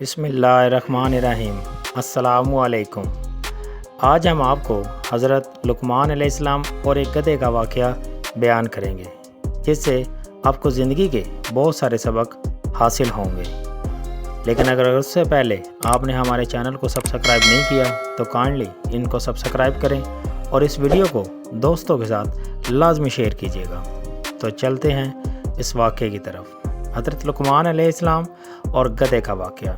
بسم اللہ الرحمن الرحیم۔ السلام علیکم۔ آج ہم آپ کو حضرت لقمان علیہ السلام اور ایک گدھے کا واقعہ بیان کریں گے، جس سے آپ کو زندگی کے بہت سارے سبق حاصل ہوں گے۔ لیکن اگر اس سے پہلے آپ نے ہمارے چینل کو سبسکرائب نہیں کیا تو کائنڈلی ان کو سبسکرائب کریں اور اس ویڈیو کو دوستوں کے ساتھ لازمی شیئر کیجیے گا۔ تو چلتے ہیں اس واقعے کی طرف۔ حضرت لقمان علیہ السلام اور گدھے کا واقعہ۔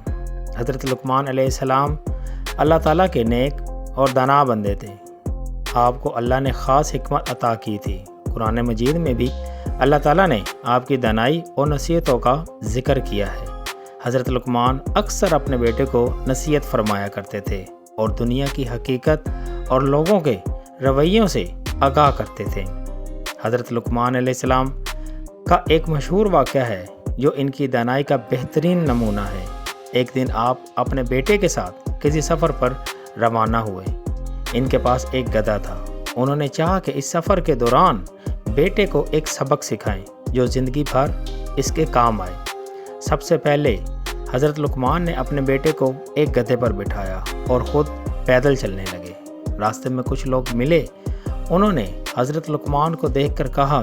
حضرت لقمان علیہ السلام اللہ تعالیٰ کے نیک اور دانا بندے تھے۔ آپ کو اللہ نے خاص حکمت عطا کی تھی۔ قرآن مجید میں بھی اللہ تعالیٰ نے آپ کی دانائی اور نصیحتوں کا ذکر کیا ہے۔ حضرت لقمان اکثر اپنے بیٹے کو نصیحت فرمایا کرتے تھے اور دنیا کی حقیقت اور لوگوں کے رویوں سے آگاہ کرتے تھے۔ حضرت لقمان علیہ السلام کا ایک مشہور واقعہ ہے جو ان کی دانائی کا بہترین نمونہ ہے۔ ایک دن آپ اپنے بیٹے کے ساتھ کسی سفر پر روانہ ہوئے۔ ان کے پاس ایک گدھا تھا۔ انہوں نے چاہا کہ اس سفر کے دوران بیٹے کو ایک سبق سکھائیں جو زندگی بھر اس کے کام آئے۔ سب سے پہلے حضرت لقمان نے اپنے بیٹے کو ایک گدھے پر بٹھایا اور خود پیدل چلنے لگے۔ راستے میں کچھ لوگ ملے۔ انہوں نے حضرت لقمان کو دیکھ کر کہا،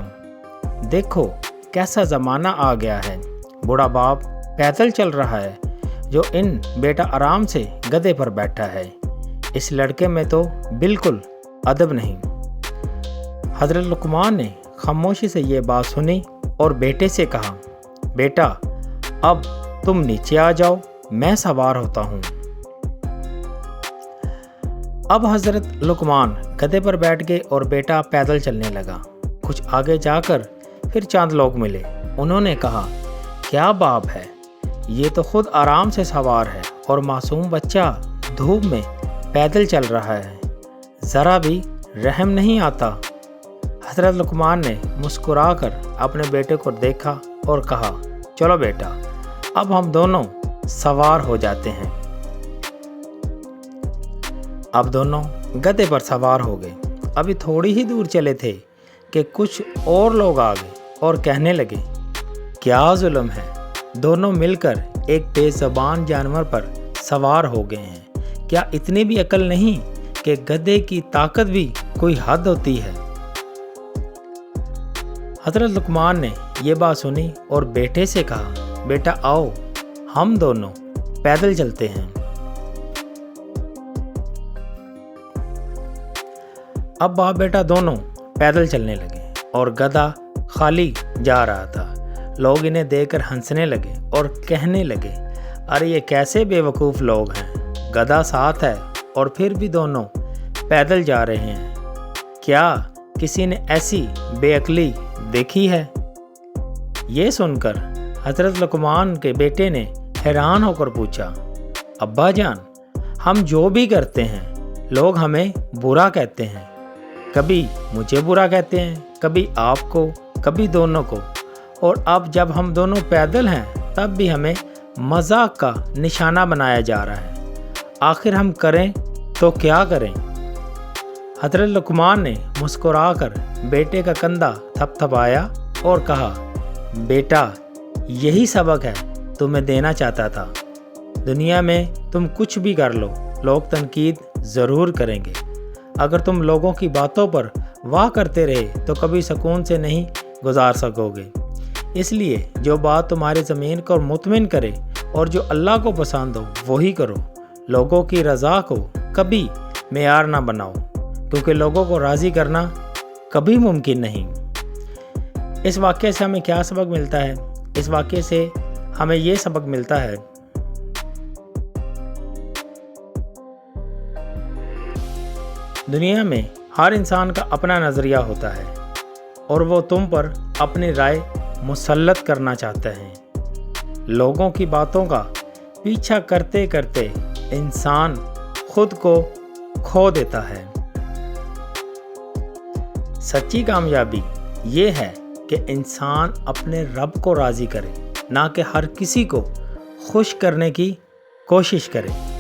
دیکھو کیسا زمانہ آ گیا ہے، بوڑھا باپ پیدل چل رہا ہے جو ان بیٹا آرام سے گدھے پر بیٹھا ہے۔ اس لڑکے میں تو بالکل ادب نہیں۔ حضرت لقمان نے خاموشی سے یہ بات سنی اور بیٹے سے کہا، بیٹا اب تم نیچے آ جاؤ، میں سوار ہوتا ہوں۔ اب حضرت لقمان گدھے پر بیٹھ گئے اور بیٹا پیدل چلنے لگا۔ کچھ آگے جا کر پھر چند لوگ ملے۔ انہوں نے کہا، کیا باپ ہے، یہ تو خود آرام سے سوار ہے اور معصوم بچہ دھوپ میں پیدل چل رہا ہے، ذرا بھی رحم نہیں آتا۔ حضرت لقمان نے مسکرا کر اپنے بیٹے کو دیکھا اور کہا، چلو بیٹا اب ہم دونوں سوار ہو جاتے ہیں۔ اب دونوں گدھے پر سوار ہو گئے۔ ابھی تھوڑی ہی دور چلے تھے کہ کچھ اور لوگ آ گئے اور کہنے لگے، کیا ظلم ہے، دونوں مل کر ایک بے زبان جانور پر سوار ہو گئے ہیں۔ کیا اتنی بھی عقل نہیں کہ گدھے کی طاقت بھی کوئی حد ہوتی ہے؟ حضرت لقمان نے یہ بات سنی اور بیٹے سے کہا، بیٹا آؤ ہم دونوں پیدل چلتے ہیں۔ اب باپ بیٹا دونوں پیدل چلنے لگے اور گدھا خالی جا رہا تھا۔ لوگ انہیں دیکھ کر ہنسنے لگے اور کہنے لگے، ارے یہ کیسے بے وقوف لوگ ہیں، گدھا ساتھ ہے اور پھر بھی دونوں پیدل جا رہے ہیں۔ کیا کسی نے ایسی بے عقلی دیکھی ہے؟ یہ سن کر حضرت لقمان کے بیٹے نے حیران ہو کر پوچھا، ابا جان ہم جو بھی کرتے ہیں لوگ ہمیں برا کہتے ہیں، کبھی مجھے برا کہتے ہیں، کبھی آپ کو، کبھی دونوں کو، اور اب جب ہم دونوں پیدل ہیں تب بھی ہمیں مذاق کا نشانہ بنایا جا رہا ہے۔ آخر ہم کریں تو کیا کریں؟ حضرت لقمان نے مسکرا کر بیٹے کا کندھا تھپ تھپایا اور کہا، بیٹا یہی سبق ہے تمہیں دینا چاہتا تھا۔ دنیا میں تم کچھ بھی کر لو، لوگ تنقید ضرور کریں گے۔ اگر تم لوگوں کی باتوں پر واہ کرتے رہے تو کبھی سکون سے نہیں گزار سکو گے۔ اس لیے جو بات تمہاری ضمیر کو مطمئن کرے اور جو اللہ کو پسند ہو وہی کرو۔ لوگوں کی رضا کو کبھی معیار نہ بناؤ، کیونکہ لوگوں کو راضی کرنا کبھی ممکن نہیں۔ اس واقعے سے ہمیں کیا سبق ملتا ہے؟ اس واقعے سے ہمیں یہ سبق ملتا ہے دنیا میں ہر انسان کا اپنا نظریہ ہوتا ہے اور وہ تم پر اپنی رائے مسلط کرنا چاہتا ہے۔ لوگوں کی باتوں کا پیچھا کرتے کرتے انسان خود کو کھو دیتا ہے۔ سچی کامیابی یہ ہے کہ انسان اپنے رب کو راضی کرے، نہ کہ ہر کسی کو خوش کرنے کی کوشش کرے۔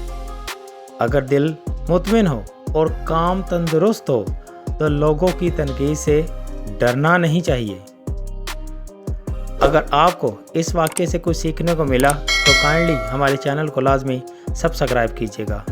اگر دل مطمئن ہو اور کام تندرست ہو تو لوگوں کی تنقید سے ڈرنا نہیں چاہیے۔ اگر آپ کو اس واقعے سے کچھ سیکھنے کو ملا تو کائنڈلی ہمارے چینل کو لازمی سبسکرائب کیجیے گا۔